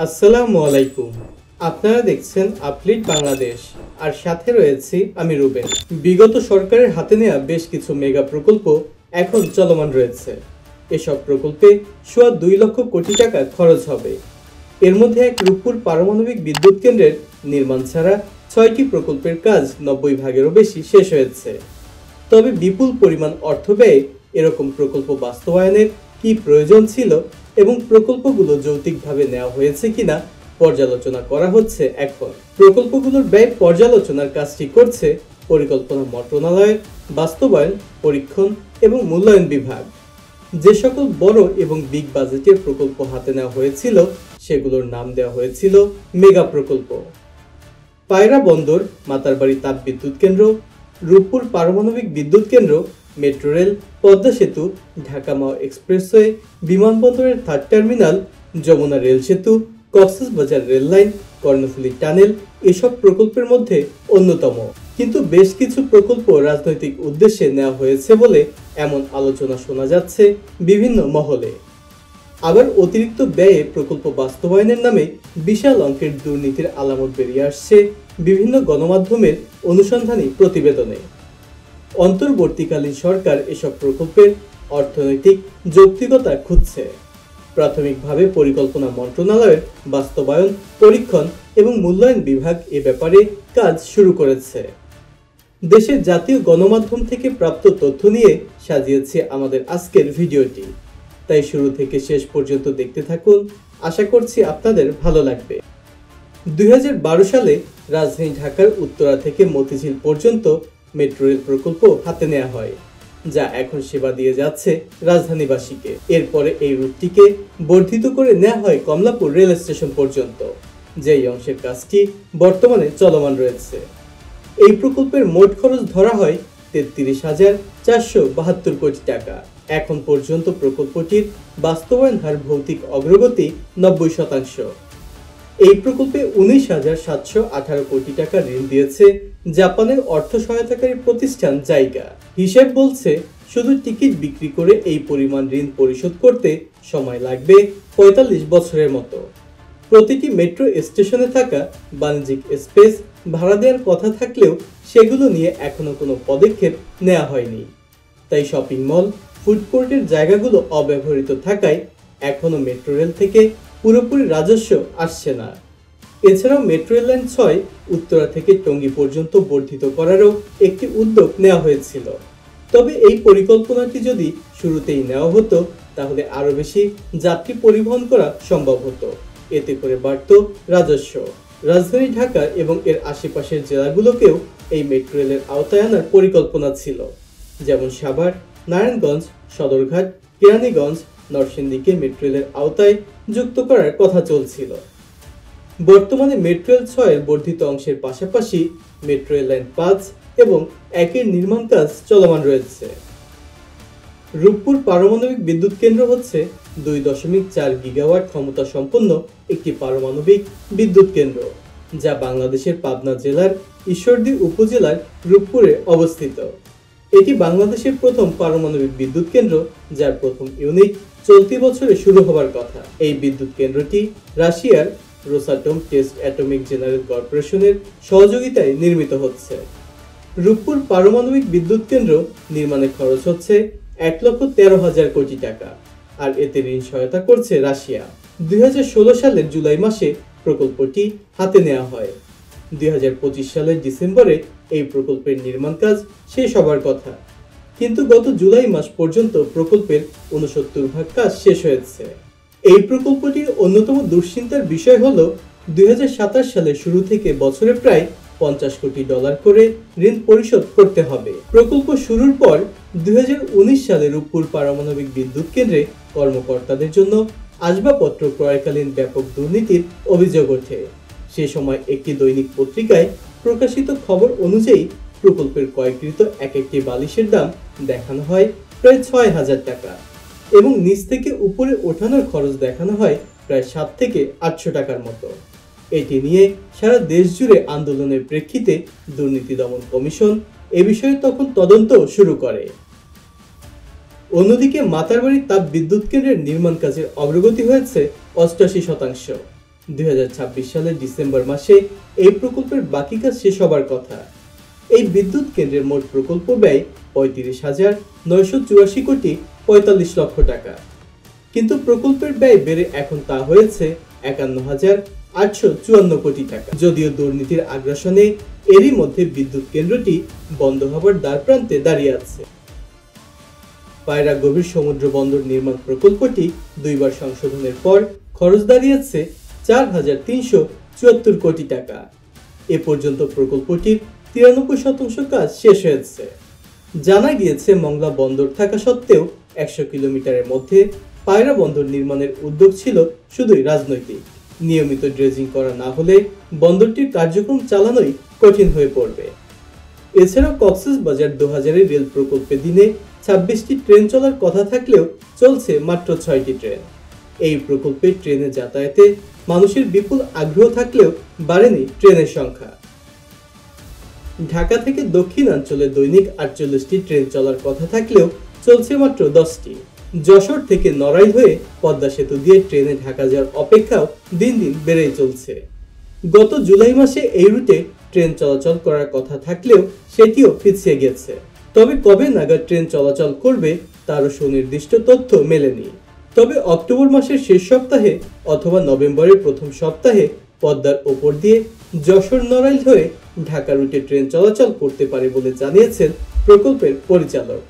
আসসালামু আলাইকুম। আপনারা দেখছেন আপলিট বাংলাদেশ, আর সাথে রয়েছি আমি রুবেন। বিগত সরকারের হাতে নেওয়া বেশ কিছু মেগা প্রকল্প এখন চলমান রয়েছে। এসব প্রকল্পে সোয়া 2 লক্ষ কোটি টাকা খরচ হবে। এর মধ্যে এক রূপপুর পারমাণবিক বিদ্যুৎ কেন্দ্রের নির্মাণ ছাড়া 6টি প্রকল্পের কাজ 90 ভাগেরও বেশি শেষ হয়েছে। তবে বিপুল পরিমাণ অর্থ ব্যয়ে এরকম প্রকল্প বাস্তবায়নের কি প্রয়োজন ছিল এবং প্রকল্পগুলো যৌক্তিকভাবে নেওয়া হয়েছে কিনা পর্যালোচনা করা হচ্ছে। এখন প্রকল্পগুলোর ব্যয় পর্যালোচনার কাজটি করছে পরিকল্পনা মন্ত্রণালয়ের বাস্তবায়ন, পরীক্ষণ এবং মূল্যায়ন বিভাগ। যে সকল বড় এবং বিগ বাজেটের প্রকল্প হাতে নেওয়া হয়েছিল সেগুলোর নাম দেওয়া হয়েছিল মেগা প্রকল্প। পায়রা বন্দর, মাতারবাড়ি তাপবিদ্যুৎ কেন্দ্র, রূপপুর পারমাণবিক বিদ্যুৎ কেন্দ্র, মেট্রো রেল, পদ্মা সেতু, ঢাকা মাও এক্সপ্রেসওয়ে, বিমানবন্দরের 3rd টার্মিনাল, যমুনা রেল সেতু, Cox's Bazar rail line, Karnaphuli tunnel এসব প্রকল্পের মধ্যে অন্যতম। কিন্তু বেশ কিছু প্রকল্প রাজনৈতিক উদ্দেশ্যে নেওয়া হয়েছে বলে এমন আলোচনা শোনা যাচ্ছে বিভিন্ন মহলে। আবার অতিরিক্ত ব্যয়ে প্রকল্প বাস্তবায়নের নামে বিশাল অঙ্কের দুর্নীতির আলামত বেরিয়ে আসছে বিভিন্ন গণমাধ্যমের অনুসন্ধানী প্রতিবেদনে। অন্তর্বর্তীকালীন সরকার এসব প্রকল্পের অর্থনৈতিক যৌক্তিকতা খুঁজছে। প্রাথমিকভাবে পরিকল্পনা মন্ত্রণালয়ের বাস্তবায়ন, পরীক্ষণ এবং মূল্যায়ন বিভাগ এ ব্যাপারে কাজ শুরু করেছে। দেশের জাতীয় গণমাধ্যম থেকে প্রাপ্ত তথ্য নিয়ে সাজিয়েছে আমাদের আজকের ভিডিওটি, তাই শুরু থেকে শেষ পর্যন্ত দেখতে থাকুন। আশা করছি আপনাদের ভালো লাগবে। 2012 সালে রাজধানী ঢাকার উত্তরা থেকে মতিঝিল পর্যন্ত মেট্রো রেল প্রকল্প হাতে নেওয়া হয়, যা এখন সেবা দিয়ে যাচ্ছে রাজধানীবাসীকে। এরপরে এই রুটটিকে বর্ধিত করে নেওয়া হয় কমলাপুর রেল স্টেশন পর্যন্ত, যেই অংশের কাজটি বর্তমানে চলমান রয়েছে। এই প্রকল্পের মোট খরচ ধরা হয় 33,472 কোটি টাকা। এখন পর্যন্ত প্রকল্পটির বাস্তবায়ন হার ভৌতিক অগ্রগতি 90%। এই প্রকল্পে 19,718 কোটি টাকা ঋণ দিয়েছে জাপানের অর্থ সহায়তাকারী প্রতিষ্ঠান জাইকা। হিসেব বলছে শুধু টিকিট বিক্রি করে এই পরিমাণ ঋণ পরিশোধ করতে সময় লাগবে 45 বছরের মতো। প্রতিটি মেট্রো স্টেশনে থাকা বাণিজ্যিক স্পেস ভাড়া দেওয়ার কথা থাকলেও সেগুলো নিয়ে এখনো কোনো পদক্ষেপ নেওয়া হয়নি। তাই শপিং মল, ফুড কোর্টের জায়গাগুলো অব্যবহৃত থাকায় এখনো মেট্রো রেল থেকে পুরোপুরি রাজস্ব আসছে না। এছাড়াও মেট্রো রেল লাইন 6 উত্তরা থেকে টঙ্গী পর্যন্ত বর্ধিত করারও একটি উদ্যোগ নেওয়া হয়েছিল। তবে এই পরিকল্পনাটি যদি শুরুতেই নেওয়া হতো তাহলে আরও বেশি যাত্রী পরিবহন করা সম্ভব হতো। এতে করে বাড়ত রাজস্ব। রাজধানী ঢাকা এবং এর আশেপাশের জেলাগুলোকেও এই মেট্রো রেলের আওতায় আনার পরিকল্পনা ছিল, যেমন সাভার, নারায়ণগঞ্জ, সদরঘাট, কেরানীগঞ্জ, নরসিংদীকে মেট্রো রেলের আওতায় যুক্ত করার কথা চলছিল। বর্তমানে মেট্রো রেল 6 এর বর্ধিত অংশের পাশাপাশি মেট্রো রেল লাইন 5 এবং 1 এর নির্মাণ কাজ চলমান রয়েছে। রূপপুর পারমাণবিক বিদ্যুৎ কেন্দ্র হচ্ছে 2.4 গিগাওয়াট ক্ষমতা সম্পন্ন একটি পারমাণবিক বিদ্যুৎ কেন্দ্র, যা বাংলাদেশের পাবনা জেলার ঈশ্বরদী উপজেলার রূপপুরে অবস্থিত। এটি বাংলাদেশের প্রথম পারমাণবিক বিদ্যুৎ কেন্দ্র, যার প্রথম ইউনিট চলতি বছরে শুরু হবার কথা। এই বিদ্যুৎ কেন্দ্রটি রাশিয়ার রোসাটম টেস্ট অ্যাটমিক জেনারেল কর্পোরেশনের সহযোগিতায় নির্মিত হচ্ছে। রূপপুর পারমাণবিক বিদ্যুৎ কেন্দ্র নির্মাণে খরচ হচ্ছে 1,13,000 কোটি টাকা, আর এতে ঋণ সহায়তা করছে রাশিয়া। 2016 সালের জুলাই মাসে প্রকল্পটি হাতে নেওয়া হয়। 2025 সালের ডিসেম্বরে এই প্রকল্পের নির্মাণ কাজ শেষ হবার কথা, কিন্তু গত জুলাই মাস পর্যন্ত প্রকল্পের 69 ভাগ কাজ শেষ হয়েছে। এই প্রকল্পটির অন্যতম দুশ্চিন্তার বিষয় হল 2027 সালের শুরু থেকে বছরে প্রায় $50 কোটি করে ঋণ পরিশোধ করতে হবে। প্রকল্প শুরুর পর 2019 সালে রূপপুর পারমাণবিক বিদ্যুৎ কেন্দ্রে কর্মকর্তাদের জন্য আসবাবপত্র ক্রয়কালীন ব্যাপক দুর্নীতির অভিযোগ ওঠে। সে সময় একটি দৈনিক পত্রিকায় প্রকাশিত খবর অনুযায়ী প্রকল্পের ক্রয়কৃত একটি বালিশের দাম দেখানো হয় প্রায় 6,000 টাকা এবং নিচ থেকে উপরে ওঠানোর খরচ দেখানো হয় প্রায় 7 থেকে 800 টাকার মতো। এটি নিয়ে সারা দেশ জুড়ে আন্দোলনের প্রেক্ষিতে দুর্নীতি দমন কমিশন এ বিষয়ে তখন তদন্ত শুরু করে। অন্যদিকে মাতারবাড়ি তাপ বিদ্যুৎ কেন্দ্রের নির্মাণ কাজের অগ্রগতি হয়েছে 88%। 2026 সালের ডিসেম্বর মাসে এই প্রকল্পের বাকি কাজ শেষ হবার কথা। এই বিদ্যুৎ কেন্দ্রের মোট প্রকল্প ব্যয় 35,984 কোটি 45 লক্ষ টাকা, কিন্তু প্রকল্পের ব্যয় বেড়ে এখন তা হয়েছে 51,854 কোটি টাকা। যদিও দুর্নীতির আগ্রাসনে এরই মধ্যে বিদ্যুৎ কেন্দ্রটি বন্ধ হবার দ্বারপ্রান্তে দাঁড়িয়ে আছে। পায়রা গভীর সমুদ্র বন্দর নির্মাণ প্রকল্পটি দুইবার সংশোধনের পর খরচ দাঁড়িয়েছে 4,374 কোটি টাকা। এ পর্যন্ত প্রকল্পটির 93% কাজ শেষ হয়েছে। জানা গিয়েছে মংলা বন্দর থাকা সত্ত্বেও 100 কিলোমিটারের মধ্যে পায়রা বন্দর নির্মাণের উদ্যোগ ছিল শুধুই রাজনৈতিক। নিয়মিত ড্রেজিং করা না হলে বন্দরটির কার্যক্রম চালানোই কঠিন হয়ে পড়বে। এছাড়াও কক্সবাজার 2000 রেল প্রকল্পে দিনে 26টি ট্রেন চলার কথা থাকলেও চলছে মাত্র 6টি ট্রেন। এই প্রকল্পে ট্রেনে যাতায়াতে মানুষের বিপুল আগ্রহ থাকলেও বাড়েনি ট্রেনের সংখ্যা। ঢাকা থেকে দক্ষিণাঞ্চলে দৈনিক 48টি ট্রেন চলার কথা থাকলেও চলছে মাত্র 10টি। যশোর থেকে নড়াইল হয়ে পদ্মা সেতু দিয়ে ট্রেনে ঢাকা যাওয়ার অপেক্ষাও দিন দিন বেড়েই চলছে। গত জুলাই মাসে এই রুটে ট্রেন চলাচল করার কথা থাকলেও সেটিও পিছিয়ে গেছে। তবে কবে নাগাদ ট্রেন চলাচল করবে তারও সুনির্দিষ্ট তথ্য মেলেনি। তবে অক্টোবর মাসের শেষ সপ্তাহে অথবা নভেম্বরের প্রথম সপ্তাহে পদ্মার ওপর দিয়ে যশোর নড়াইল হয়ে ঢাকা রুটে ট্রেন চলাচল করতে পারে বলে জানিয়েছেন প্রকল্পের পরিচালক।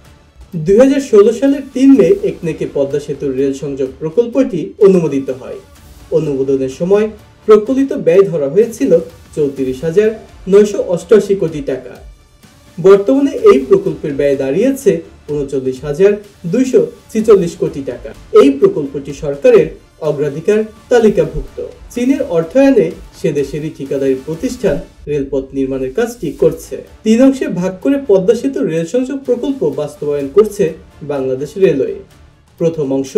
2016 সালের 3 মে একনেকে পদ্মা সেতুর রেল সংযোগ প্রকল্পটি অনুমোদিত হয়। অনুমোদনের সময় প্রকল্পিত ব্যয় ধরা হয়েছিল 34,988 কোটি টাকা। বর্তমানে এই প্রকল্পের ব্যয় দাঁড়িয়েছে 39,246 কোটি টাকা। এই প্রকল্পটি সরকারের অগ্রাধিকার তালিকাভুক্ত। চীনের অর্থায়নে সে দেশেরই ঠিকাদারি প্রতিষ্ঠান রেলপথ নির্মাণের কাজটি করছে। 3 অংশে ভাগ করে পদ্মা সেতু রেল সংযোগ প্রকল্প বাস্তবায়ন করছে বাংলাদেশ রেলওয়ে। প্রথম অংশ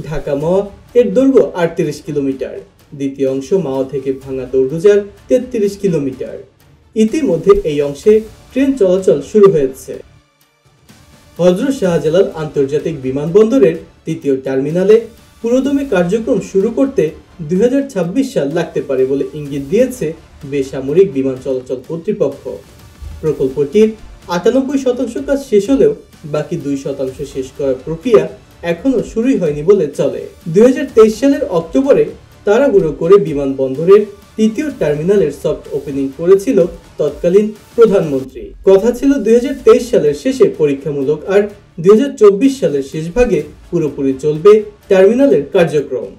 ঢাকা মাওয়া এর দৈর্ঘ্য 38 কিলোমিটার, দ্বিতীয় অংশ মাওয়া থেকে ভাঙা দৌড়ুজার 33 কিলোমিটার। ইতিমধ্যে এই অংশে ট্রেন চলাচল শুরু হয়েছে। হযরত শাহজালাল আন্তর্জাতিক বিমানবন্দরের তৃতীয় টার্মিনালে পুরোদমে কার্যক্রম শুরু করতে 2026 সাল লাগতে পারে বলে ইঙ্গিত দিয়েছে বেসামরিক বিমান চলাচল কর্তৃপক্ষ। প্রকল্পটির 98% কাজ শেষ হলেও বাকি 2% শেষ করার প্রক্রিয়া এখনো শুরুই হয়নি বলে চলে। 2023 সালের অক্টোবরে তাড়াহুড়ো করে বিমানবন্দরের তৃতীয় টার্মিনালের সফট ওপেনিং করেছিল তৎকালীন প্রধানমন্ত্রী। কথা ছিল 2023 সালের শেষে পরীক্ষামূলক আর 2024 সালের শেষ ভাগে পুরোপুরি চলবে টার্মিনালের কার্যক্রম।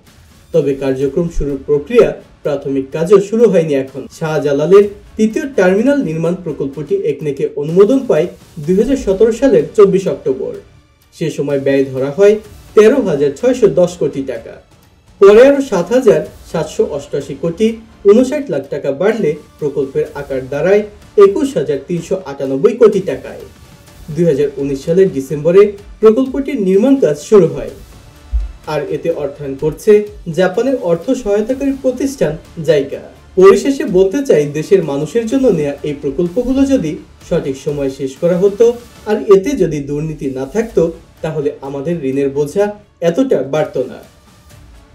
তবে কার্যক্রম শুরুর প্রক্রিয়া প্রাথমিক কাজও শুরু হয়নি এখন। শাহজালালের তৃতীয় টার্মিনাল নির্মাণ প্রকল্পটি একনেকে অনুমোদন পায় 2017 সালের 24 অক্টোবর। সে সময় ব্যয় ধরা হয় 13,610 কোটি টাকা। পরে আরো 7,788 কোটি 59 লাখ টাকা বাড়লে প্রকল্পের আকার দাঁড়ায় 21,398 কোটি টাকায়। 2019 সালের ডিসেম্বরে প্রকল্পটির নির্মাণ কাজ শুরু হয়। আর এতে অর্থায়ন করছে জাপানের অর্থ সহায়তাকারী প্রতিষ্ঠান জাইকা। পরিশেষে বলতে চাই, দেশের মানুষের জন্য নেওয়া এই প্রকল্পগুলো যদি সঠিক সময়ে শেষ করা হতো আর এতে যদি দুর্নীতি না থাকতো তাহলে আমাদের ঋণের বোঝা এতটা বাড়তো না।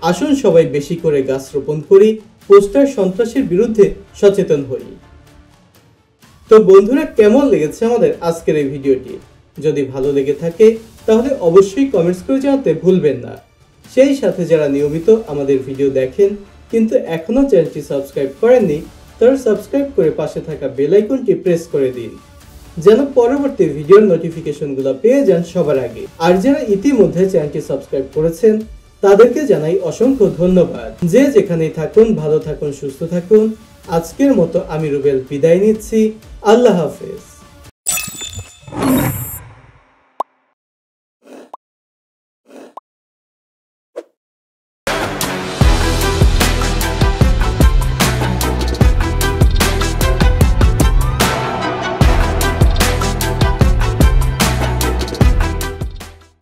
আসুন সবাই বেশি করে গাছ রোপণ করি, পোস্টার সন্ত্রাসের বিরুদ্ধে সচেতন হই। তো বন্ধুরা, কেমন লেগেছে আমাদের আজকের এই ভিডিওটি? যদি ভালো লেগে থাকে তাহলে অবশ্যই কমেন্টস করে জানাতে ভুলবেন না। সেই সাথে যারা নিয়মিত আমাদের ভিডিও দেখেন কিন্তু এখনো চ্যানেলটি সাবস্ক্রাইব করেননি, তারা সাবস্ক্রাইব করে পাশে থাকা বেল আইকনটি প্রেস করে দিন, যেন পরবর্তী ভিডিওর নোটিফিকেশনগুলো পেয়ে যান সবার আগে। আর যারা ইতিমধ্যে চ্যানেলটি সাবস্ক্রাইব করেছেন তাদেরকে জানাই অসংখ্য ধন্যবাদ। যে যেখানেই থাকুন ভালো থাকুন, সুস্থ থাকুন। আজকের মতো আমি রুবেল বিদায় নিচ্ছি। আল্লাহ হাফেজ।